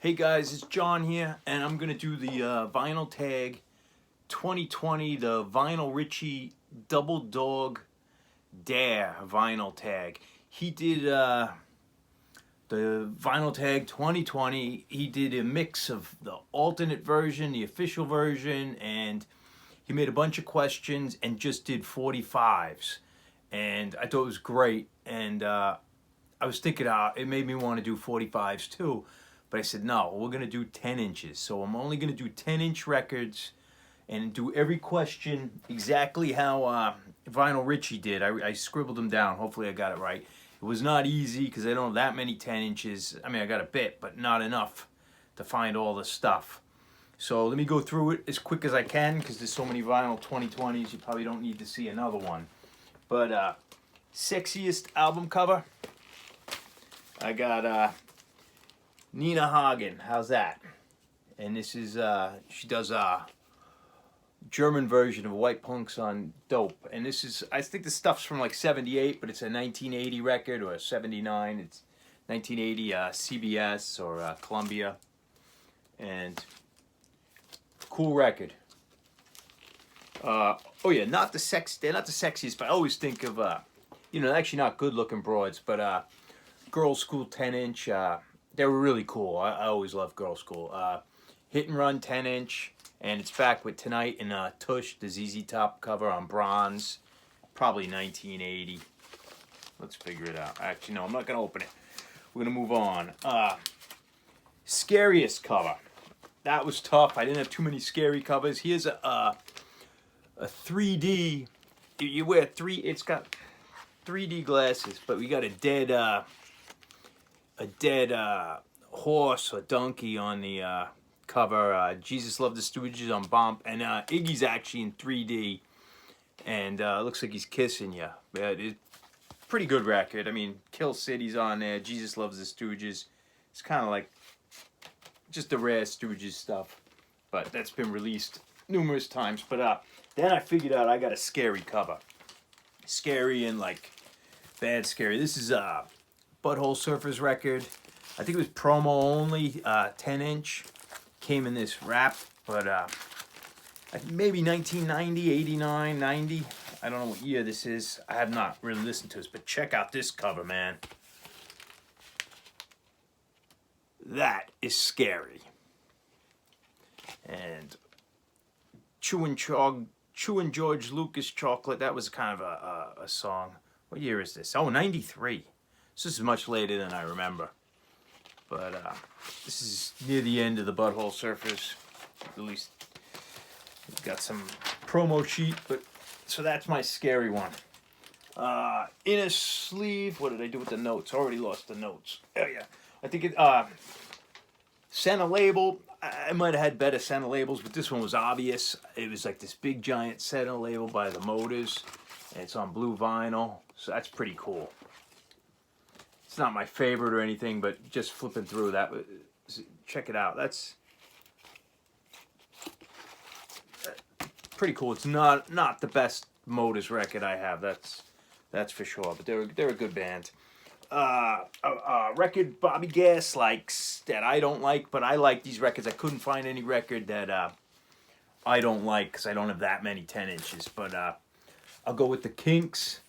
Hey guys, it's John here, and I'm gonna do the vinyl tag 2020, the vinyl Richie Double Dog Dare vinyl tag. He did the vinyl tag 2020. He did a mix of the alternate version, the official version, and he made a bunch of questions and just did 45s. And I thought it was great. And I was thinking, it made me want to do 45s too. But I said, no, we're going to do 10 inches. So I'm only going to do 10-inch records and do every question exactly how Vinyl Richie did. I scribbled them down. Hopefully I got it right. It was not easy because I don't have that many 10 inches. I mean, I got a bit, but not enough to find all the stuff. So let me go through it as quick as I can because there's so many vinyl 2020s, you probably don't need to see another one. But sexiest album cover, I got Nina Hagen. How's that? And this is, she does a German version of White Punks on Dope. And this is, I think this stuff's from like 78, but it's a 1980 record or a 79. It's 1980 CBS or Columbia. And cool record. Oh yeah, not the they're not the sexiest, but I always think of, actually not good looking broads, but Girls School 10-inch, they were really cool. I always loved Girls School. Hit and Run 10-inch, and it's back with Tonight in Tush, the ZZ Top cover on bronze, probably 1980. Let's figure it out. Actually, no, I'm not going to open it. We're going to move on. Scariest cover. That was tough. I didn't have too many scary covers. Here's a 3D. You wear it's got 3D glasses, but we got a dead horse or donkey on the cover. Jesus Loved the Stooges on Bump, and Iggy's actually in 3D, and looks like he's kissing you. But it's pretty good record. I mean, Kill City's on there. Jesus Loves the Stooges. It's kind of like just the rare Stooges stuff, but that's been released numerous times. But then I figured out I got a scary cover. Scary and like bad scary. This is Butthole Surfers record. I think it was promo only, 10-inch. Came in this wrap, but maybe 1990, 89, 90. I don't know what year this is. I have not really listened to this, but check out this cover, man. That is scary. And Chewin' George Lucas Chocolate, that was kind of a song. What year is this? Oh, 93. This is much later than I remember. But this is near the end of the Butthole Surfers. At least we've got some promo sheet, but so that's my scary one. Inner sleeve. What did I do with the notes? Already lost the notes. Oh yeah. I think it center label. I might have had better center labels, but this one was obvious. It was like this big giant center label by the Motors, and it's on blue vinyl, so that's pretty cool. It's not my favorite or anything, but just flipping through that, check it out. That's pretty cool. It's not the best Motors record I have. That's for sure. But they're a good band. Record Bobby Gass likes that I don't like, but I like these records. I couldn't find any record that I don't like because I don't have that many 10 inches. But I'll go with the Kinks,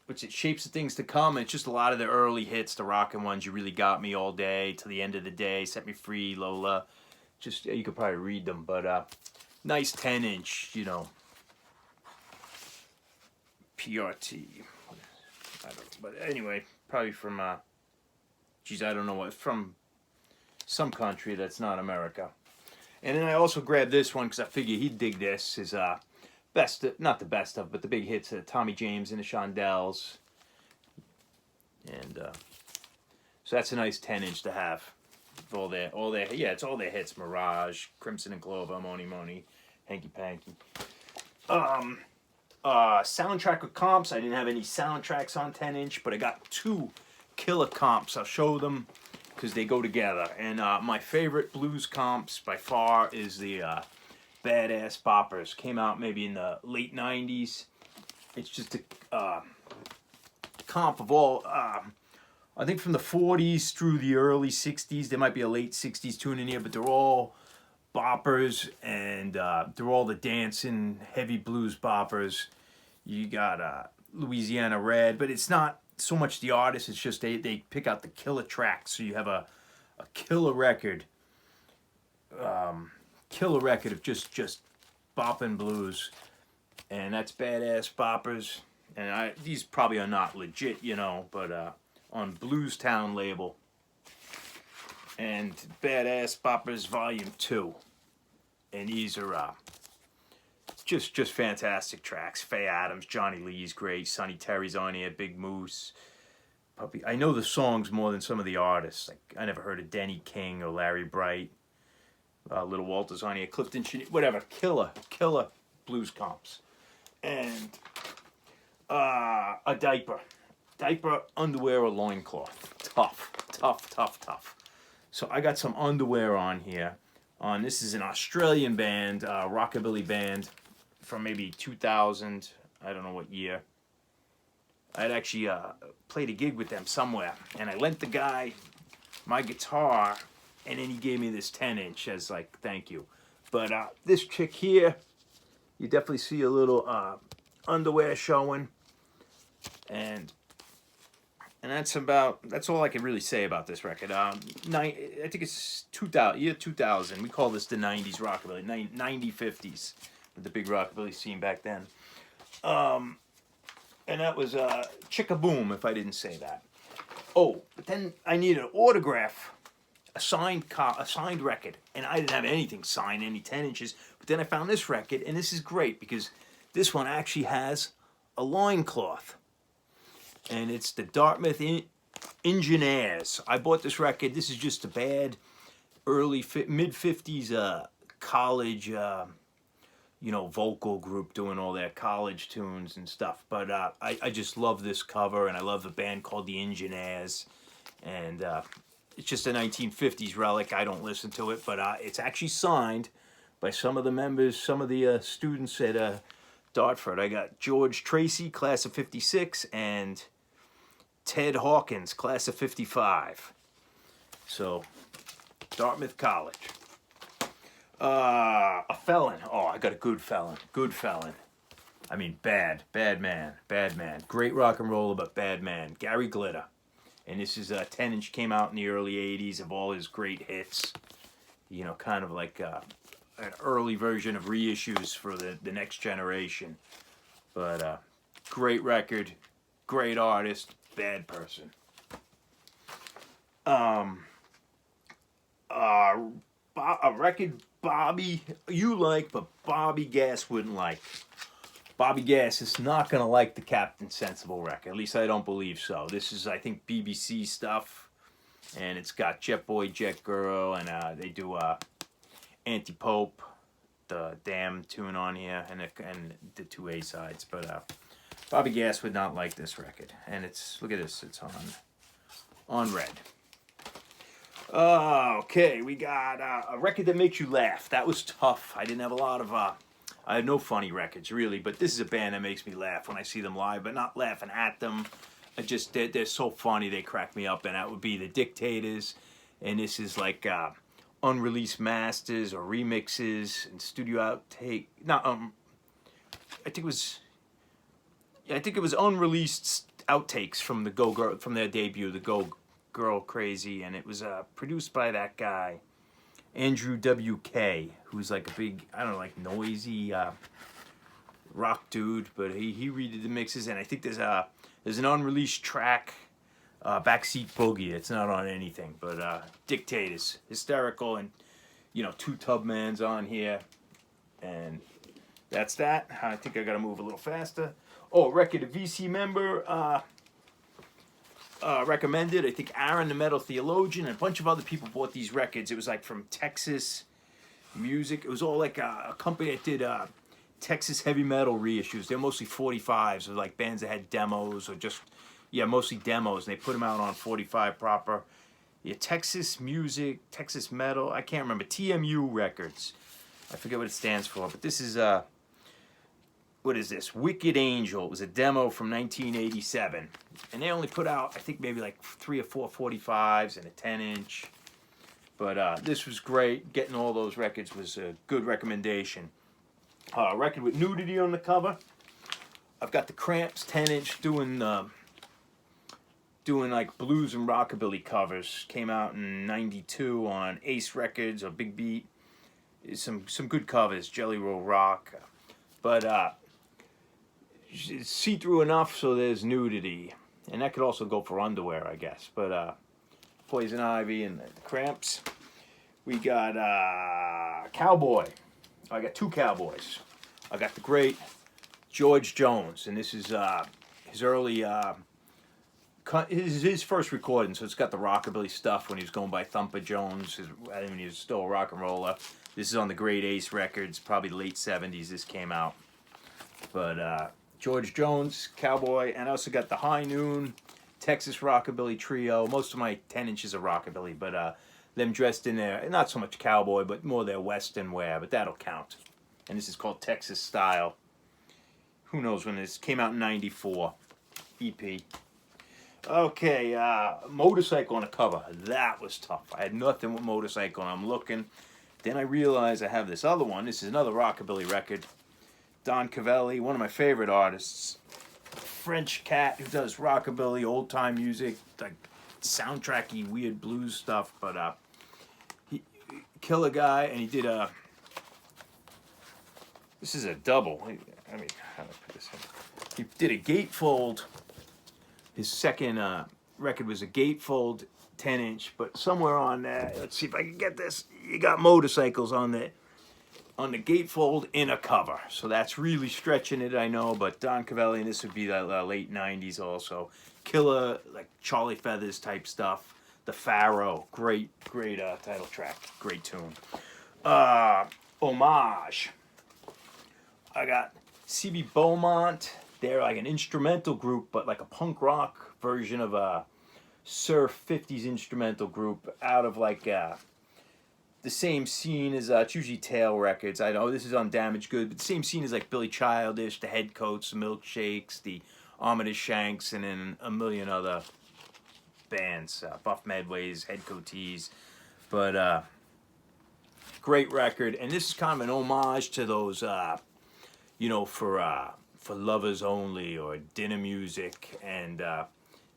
which it Shapes of Things to Come. It's just a lot of the early hits, the rockin' ones. You Really Got Me All Day, Till the End of the Day, Set Me Free, Lola. Just you could probably read them, but nice 10-inch, PRT. I don't know, but anyway, probably from, I don't know what, from some country that's not America. And then I also grabbed this one because I figured he'd dig this. His best, not the best of, but the big hits of Tommy James and the Shondells. And so that's a nice 10-inch to have. All their, yeah, it's all their hits. Mirage, Crimson and Clover, Money Money, Hanky Panky. Soundtrack with comps. I didn't have any soundtracks on 10-inch, but I got two killer comps. I'll show them because they go together. And my favorite blues comps by far is the Badass Boppers. Came out maybe in the late 90s. It's just a comp of I think from the 40s through the early 60s. There might be a late 60s tune in here, but they're all boppers, and they're all the dancing heavy blues boppers. You got Louisiana Red, but it's not so much the artist, it's just they pick out the killer tracks. So you have a killer record, of just bopping blues, and that's Badass Boppers. And these probably are not legit, but on Blues Town label. And Badass Boppers Volume 2. And these are just fantastic tracks. Faye Adams, Johnny Lee's great, Sonny Terry's on here, Big Moose. I know the songs more than some of the artists. Like, I never heard of Denny King or Larry Bright. Little Walter's on here, Clifton, whatever. Killer blues comps. And a diaper, underwear, or loincloth. Tough. So I got some underwear on here. This is an Australian band, rockabilly band from maybe 2000. I don't know what year. I'd actually played a gig with them somewhere, and I lent the guy my guitar, and then he gave me this 10-inch as like thank you. But this chick here, you definitely see a little underwear showing, and that's all I can really say about this record. I think it's 2000, year 2000. We call this the 90s rockabilly, 90-50s, the big rockabilly scene back then. And that was Chickaboom, if I didn't say that. Oh, but then I needed an autograph, a signed record, and I didn't have anything signed, any 10 inches. But then I found this record, and this is great because this one actually has a loincloth. And it's the Dartmouth Engineers. I bought this record. This is just a bad mid-50s college, vocal group doing all their college tunes and stuff. But I just love this cover, and I love the band called the Engineers. And it's just a 1950s relic. I don't listen to it, but it's actually signed by some of the members, some of the students at Dartford. I got George Tracy, class of 56, and Ted Hawkins, class of 55. So, Dartmouth College. A felon. Oh, I got a good felon. I mean, bad man. Great rock and roller, but bad man. Gary Glitter. And this is a 10-inch, came out in the early 80s of all his great hits. Kind of like an early version of reissues for the next generation. But great record, great artist, bad person. A record Bobby you like, but Bobby Gass wouldn't like. Bobby Gass is not going to like the Captain Sensible record. At least I don't believe so. This is, I think, BBC stuff. And it's got Jet Boy, Jet Girl, and they do Anti-Pope, the Damn tune on here, and the two A-sides. But Bobby Gass would not like this record. And look at this, it's on red. Okay, we got a record that makes you laugh. That was tough. I didn't have a lot of, I had no funny records, really, but this is a band that makes me laugh when I see them live, but not laughing at them. They're so funny, they crack me up, and that would be the Dictators, and this is like unreleased masters or remixes and studio outtake. I think it was unreleased outtakes from from their debut, the Go Girl Crazy, and it was produced by that guy Andrew W.K., who's like a big, I don't know, like noisy rock dude, but he redid the mixes, and I think there's an unreleased track, Backseat Boogie. It's not on anything, but Dictators, hysterical, and two Tubmans on here, and that's that. I think I gotta move a little faster. Oh, record, a VC member recommended. I think Aaron the Metal Theologian and a bunch of other people bought these records. It was like from Texas Music. It was all like a company that did Texas heavy metal reissues. They're mostly 45s, or like bands that had demos, or just, mostly demos. And they put them out on 45 proper. Yeah, Texas Music, Texas Metal. I can't remember. TMU Records. I forget what it stands for, but this is, what is this? Wicked Angel. It was a demo from 1987. And they only put out, I think, maybe like 3 or 4 45s and a 10-inch. But this was great. Getting all those records was a good recommendation. Record with nudity on the cover. I've got the Cramps 10-inch doing like blues and rockabilly covers. Came out in '92 on Ace Records or Big Beat. Some good covers. Jelly Roll Rock. But it's see-through enough so there's nudity. And that could also go for underwear, I guess. But Poison Ivy and the Cramps. We got Cowboy. I got 2 Cowboys. I got the great George Jones, and this is his early, his first recording. So it's got the rockabilly stuff when he was going by Thumper Jones, when he was still a rock and roller. This is on the Great Ace Records, probably late '70s. This came out, but George Jones, Cowboy, and I also got the High Noon Texas Rockabilly Trio. Most of my 10 inches are rockabilly, but them dressed in their, not so much cowboy, but more their western wear, but that'll count. And this is called Texas Style. Who knows when this came out in '94. EP. Okay, Motorcycle on the cover. That was tough. I had nothing with Motorcycle, and I'm looking. Then I realized I have this other one. This is another rockabilly record. Don Cavelli, one of my favorite artists. French cat who does rockabilly, old-time music, like soundtracky, weird blues stuff. But he killer guy, and he did a... This is a double. I mean, how do I put this in? He did a gatefold. His second record was a gatefold 10-inch, but somewhere on there, let's see if I can get this. You got Motorcycles on the gatefold in a cover. So that's really stretching it, I know, but Don Cavelli, and this would be the late 90s also. Killer, like Charlie Feathers type stuff. The Pharaoh, great title track, great tune. Homage. I got C.B. Beaumont. They're like an instrumental group, but like a punk rock version of a surf 50s instrumental group out of like the same scene as it's usually Tail Records. I know this is on Damaged Goods, but the same scene as like Billy Childish, the Headcoats, the Milkshakes, the Armitage Shanks, and then a million other bands. Buff Medways, Headcoatees. But great record, and this is kind of an homage to those, for lovers only or dinner music. And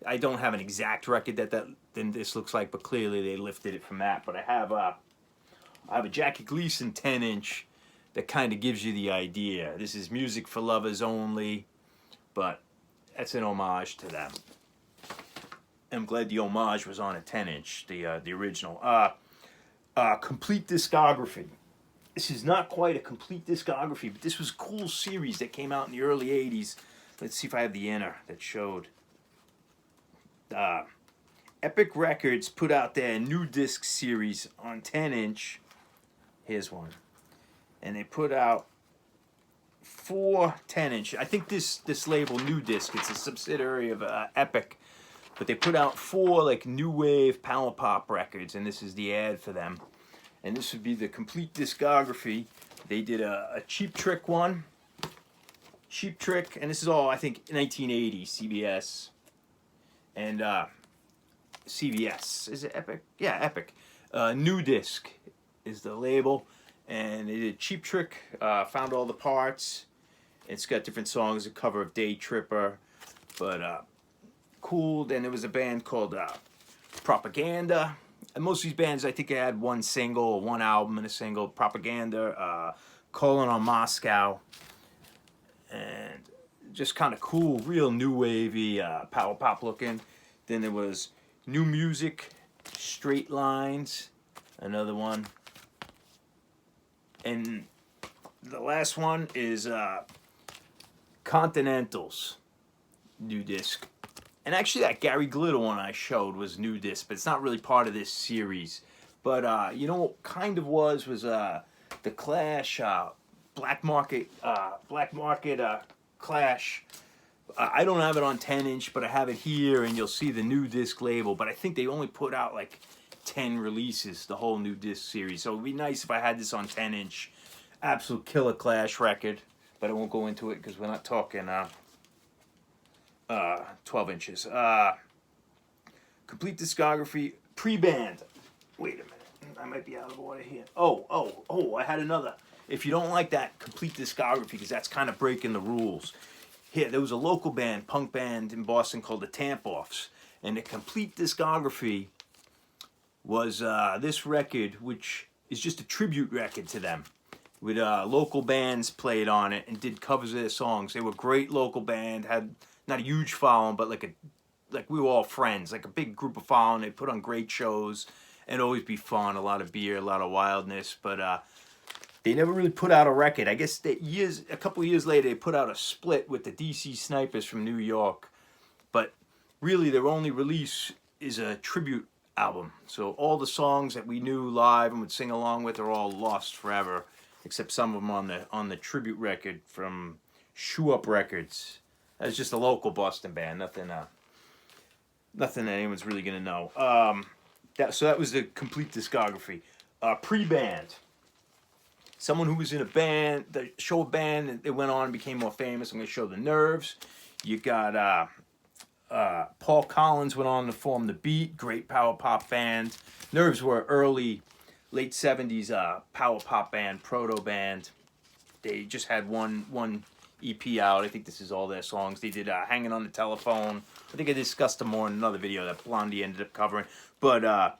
I don't have an exact record that this looks like, but clearly they lifted it from that. But I have a Jackie Gleason 10-inch that kind of gives you the idea. This is music for lovers only, but that's an homage to them. I'm glad the homage was on a 10-inch, the original. Complete discography. This is not quite a complete discography, but this was a cool series that came out in the early 80s. Let's see if I have the inner that showed. Epic Records put out their new disc series on 10-inch. Here's one. And they put out 4 10-inch. I think this label, New Disc, it's a subsidiary of Epic. But they put out 4 like new wave power pop records, and this is the ad for them. And this would be the complete discography. They did a Cheap Trick one. Cheap Trick, and this is all, I think, 1980, CBS. And CVS. Is it Epic? Yeah, Epic. New Disc is the label. And they did Cheap Trick, found all the parts. It's got different songs, a cover of Day Tripper. But cool. Then there was a band called Propaganda. And most of these bands, I think, had one single, one album and a single. Propaganda, Calling on Moscow. And just kind of cool, real new wavy, power pop looking. Then there was New Music, Straight Lines, another one. And the last one is Continentals, new disc. And actually that Gary Glitter one I showed was new disc, but it's not really part of this series. But you know what kind of was the Clash Black Market Clash. I don't have it on 10-inch, but I have it here, and you'll see the new disc label. But I think they only put out like 10 releases, the whole new disc series. So it would be nice if I had this on 10-inch. Absolute killer Clash record. but I won't go into it because we're not talking 12 inches. Complete discography, pre-band. Wait a minute, I might be out of order here. Oh, I had another. If you don't like that complete discography, because that's kind of breaking the rules. Here, there was a local band, punk band in Boston called the Tamp-Offs, and the complete discography was this record, which is just a tribute record to them, with local bands played on it and did covers of their songs. They were a great local band, had not a huge following, but like we were all friends, like a big group of following. They put on great shows, and always be fun, a lot of beer, a lot of wildness, but they never really put out a record. I guess a couple of years later, they put out a split with the DC Snipers from New York, but really their only release is a tribute album. So all the songs that we knew live and would sing along with are all lost forever, except some of them on the tribute record from Shoe Up Records. That's just a local Boston band. Nothing that anyone's really gonna know. So that was the complete discography. Pre-band. Someone who was in a band, the show a band, and they went on and became more famous. I'm going to show the Nerves. You got Paul Collins went on to form the Beat, great power pop band. Nerves were early, late 70s power pop band, proto band. They just had one EP out. I think this is all their songs. They did Hanging on the Telephone. I think I discussed them more in another video that Blondie ended up covering. But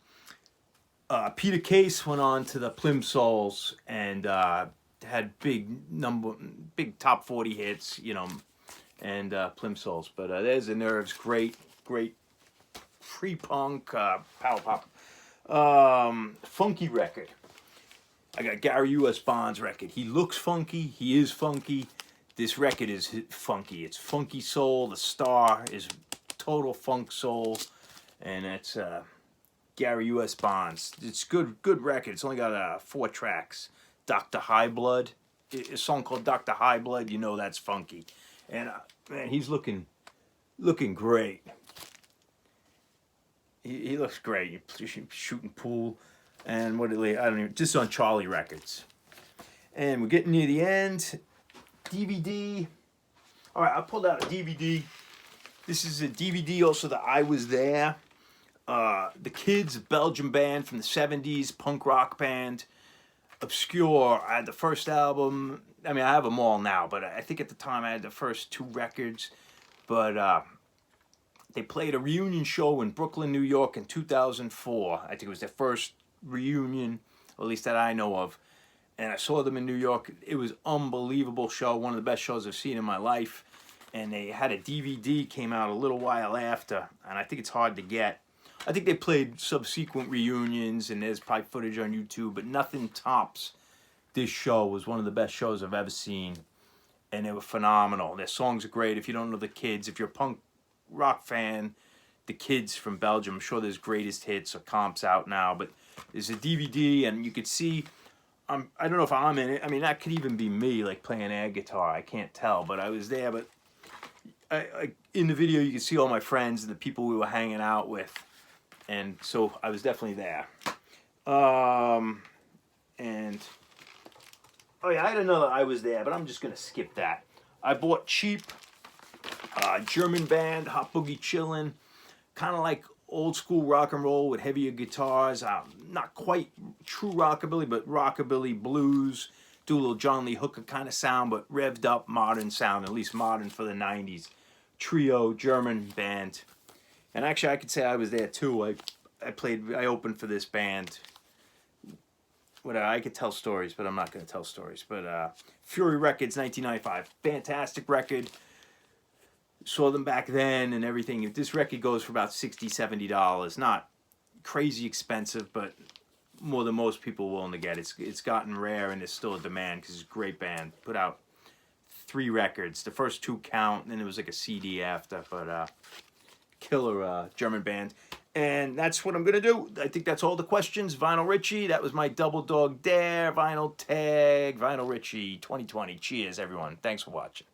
Peter Case went on to the Plimsolls and had big top 40 hits, and Plimsolls. But there's the Nerves, great pre-punk power pop, funky record. I got Gary U.S. Bond's record. He looks funky. He is funky. This record is funky. It's funky soul. The star is total funk soul, and it's Gary U.S. Bonds. It's good record. It's only got 4 tracks. Dr. High Blood, a song called Dr. High Blood. You know that's funky, and man, he's looking great. He looks great. He's shooting pool, and just on Charlie Records. And we're getting near the end. DVD. All right, I pulled out a DVD. This is a DVD also that I Was There. The Kids, a Belgian band from the 70s, punk rock band. Obscure. I had the first album. I mean, I have them all now, but I think at the time I had the first 2 records. But they played a reunion show in Brooklyn, New York in 2004. I think it was their first reunion, or at least that I know of. And I saw them in New York. It was an unbelievable show, one of the best shows I've seen in my life. And they had a DVD, came out a little while after, and I think it's hard to get. I think they played subsequent reunions, and there's probably footage on YouTube, but nothing tops this show. It was one of the best shows I've ever seen, and they were phenomenal. Their songs are great. If you don't know the Kids, if you're a punk rock fan, the Kids from Belgium, I'm sure there's greatest hits or comps out now, but there's a DVD, and you could see, I don't know if I'm in it. I mean, that could even be me, like playing air guitar. I can't tell, but I was there. But in the video, you can see all my friends and the people we were hanging out with. And so I was definitely there. And oh yeah, I had another I Was There, but I'm just gonna skip that. I bought Cheap, German band, Hot Boogie Chillin', kind of like old school rock and roll with heavier guitars. Not quite true rockabilly, but rockabilly blues. Do a little John Lee Hooker kind of sound, but revved up modern sound, at least modern for the 90s. Trio, German band. And actually, I could say I was there too. I opened for this band. I could tell stories, but I'm not going to tell stories. But Fury Records, 1995. Fantastic record. Saw them back then and everything. This record goes for about $60, $70. Not crazy expensive, but more than most people are willing to get. It's gotten rare, and there's still a demand because it's a great band. Put out 3 records. The first 2 count, and then there was like a CD after. But killer German band. And that's what I'm going to do. I think that's all the questions. Vinyl Richie, that was my Double Dog Dare, Vinyl Tag, Vinyl Richie 2020. Cheers, everyone. Thanks for watching.